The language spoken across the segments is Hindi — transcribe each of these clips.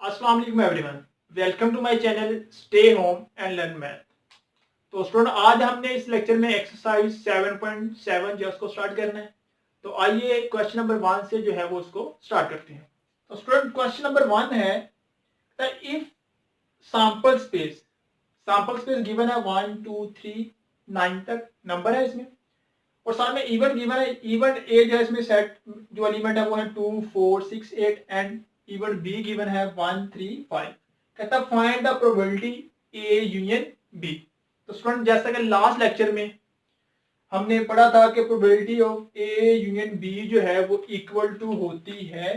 अस्सलाम वालेकुम everyone, welcome to my channel stay home and learn math. तो स्टूडेंट आज हमने इस लेक्चर में एक्सरसाइज 7.7 जो है उसको स्टार्ट करना है। तो आइए क्वेश्चन नंबर 1 से जो है वो उसको स्टार्ट करते हैं। तो स्टूडेंट क्वेश्चन नंबर 1 है इफ सैंपल स्पेस गिवन है 1 2 3 9 तक नंबर है इसमें, और साथ में इवन गिवन है। इवन ए जो है इसमें सेट जो एलिमेंट है वो है 2 4 6 8 एंड इवन बी गिवन है 1 3 5। कहता है find the probability A union B. तो स्टूडेंट जैसा कि लास्ट लेक्चर में हमने पढ़ा था कि probability of A union B जो है वो इक्वल टू होती है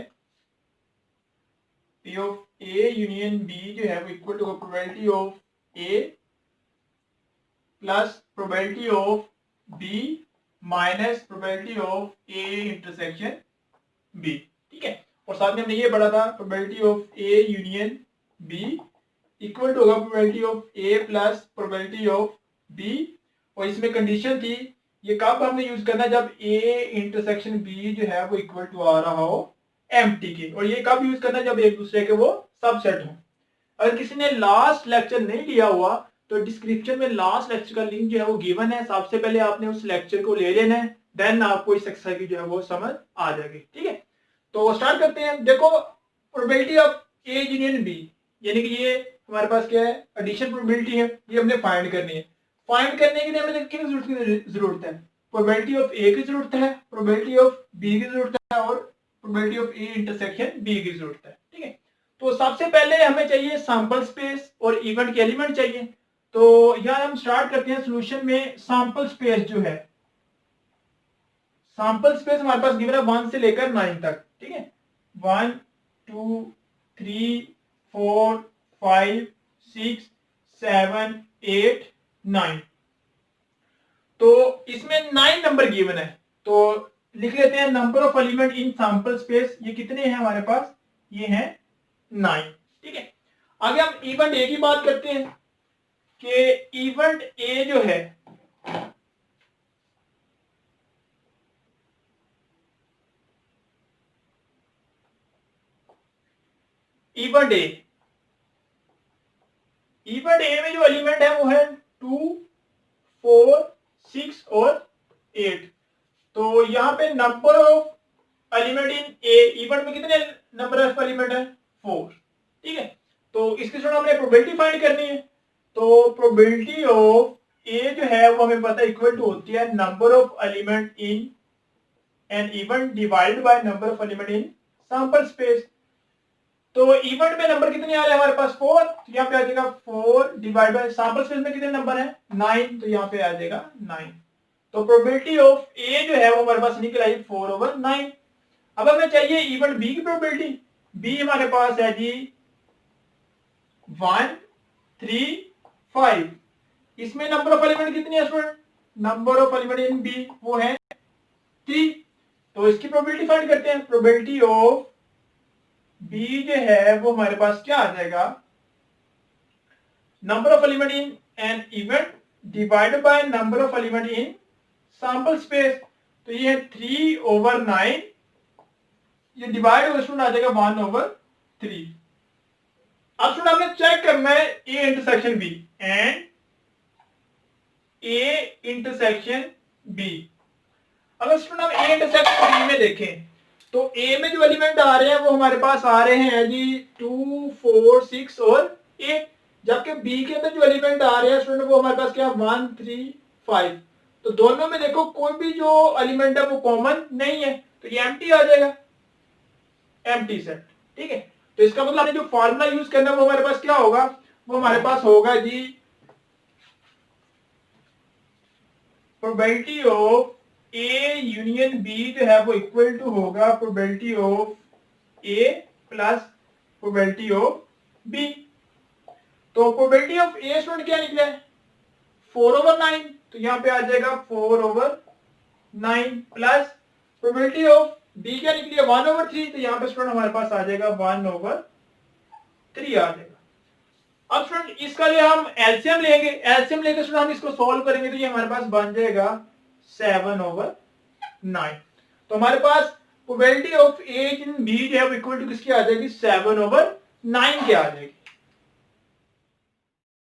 P of A union B जो है वो equal to probability of A plus probability of B minus probability of A intersection B. ठीक है, और साथ में हमने ये पढ़ा था probability of A union B equal to होगा probability of A plus probability of B. और इसमें कंडीशन थी ये कब हमने यूज करना है, जब ए इंटरसेक्शन बी जो है वो इक्वल टू आ रहा हो एम्प्टी के। और ये कब यूज करना है, जब एक दूसरे के वो सबसेट हो। अगर किसी ने लास्ट लेक्चर नहीं लिया हुआ तो डिस्क्रिप्शन में लास्ट लेक्चर का लिंक जो है वो गिवन है। सबसे पहले आपने उस लेक्चर को ले लेना है, देन आपको इस एक्सरसाइज की जो है वो समझ आ जाएगी। ठीक है, तो स्टार्ट करते हैं। देखो probability of A union B, यानी कि ये हमारे पास क्या है, एडिशन प्रोबेबिलिटी है, ये हमने फाइंड करनी है। फाइंड करने के लिए हमें किन जरूरत है, प्रोबेबिलिटी ऑफ ए की जरूरत है, प्रोबेबिलिटी ऑफ बी की जरूरत है और probability of A intersection B की जरूरत है। ठीक है, तो सबसे पहले हमें चाहिए सैंपल स्पेस और इवेंट के एलिमेंट चाहिए। तो यहाँ हम स्टार्ट करते हैं सोल्यूशन में। सैंपल स्पेस जो है, सैंपल स्पेस हमारे पास गिवन है 1 से लेकर 9 तक। ठीक है, 1 2 3 4 5 6 7 8 9। तो इसमें 9 नंबर गिवन है, तो लिख लेते हैं number of element in sample space. ये कितने हैं हमारे पास, ये हैं 9। ठीक है, आगे हम इवेंट ए की बात करते हैं कि इवेंट ए जो है इवेंट ए में जो एलिमेंट है वो है 2 4 6 और 8। तो यहाँ पे number of element in A, event में कितने नंबर ऑफ एलिमेंट है, 4। ठीक है, तो इसके साथ हमने प्रोबेबिलिटी फाइंड करनी है। तो प्रोबेबिलिटी ऑफ ए जो है वो हमें पता है इक्वल टू होती है number of element in an event divided by number of element in sample space. तो इवेंट में नंबर कितने आ रहे हैं हमारे पास, 4। तो यहाँ पे आ जाएगा 4 डिवाइड बाय सैंपल स्पेस में कितने नंबर है, 9। तो यहाँ पे आ जाएगा 9। तो प्रोबेबिलिटी ऑफ ए जो है वो हमारे पास निकल आई 4/9। अब हमें चाहिए इवेंट बी की प्रोबेबिलिटी। बी हमारे पास है जी 1 3 5। इसमें नंबर ऑफ एलिमेंट कितनी है student, number of element in B वो है 3। तो इसकी प्रोबेबिलिटी फाइंड करते हैं। प्रोबेबिलिटी ऑफ बी जो है वो हमारे पास क्या आ जाएगा, number of element in an event divided by number of element in sample space. तो ये है 3/9, ये डिवाइड होकर स्टूडेंट आ जाएगा 1/3। अब स्टूडेंट हमने चेक करना है A intersection B and A intersection B. अगर स्टूडेंट हम ए इंटरसेक्शन बी में देखें तो ए में जो एलिमेंट आ रहे हैं वो हमारे पास आ रहे हैं जी 2 4 6 और 8, जबकि बी के अंदर जो एलिमेंट आ रहे हैं स्टूडेंट वो हमारे पास क्या 1 3 5। तो दोनों में देखो कोई भी जो एलिमेंट है वो कॉमन नहीं है, तो ये एम्प्टी आ जाएगा, एम्प्टी सेट। ठीक है, तो इसका मतलब हमने जो फॉर्मूला यूज करना है वो हमारे पास क्या होगा, वो हमारे पास होगा जी probability of A union B जो है वो इक्वल टू होगा probability of A plus probability of B. तो प्रोबेबिलिटी ऑफ ए स्टूडेंट क्या निकला है 4/9, तो यहाँ पे आ जाएगा 4/9 प्लस प्रोबेबिलिटी ऑफ बी क्या निकली है 1/3। तो यहाँ पे स्टूडेंट हमारे पास आ जाएगा 1/3 आ जाएगा। अब स्टूडेंट इसका लिए हम एलसीएम लेंगे, एलसीएम लेके स्टूडेंट हम इसको सॉल्व करेंगे तो ये हमारे पास बन जाएगा 7/9। तो हमारे पास probability of A in B जो है इक्वल टू किसकी आ जाएगी 7/9। 9 क्या आ जाएगी?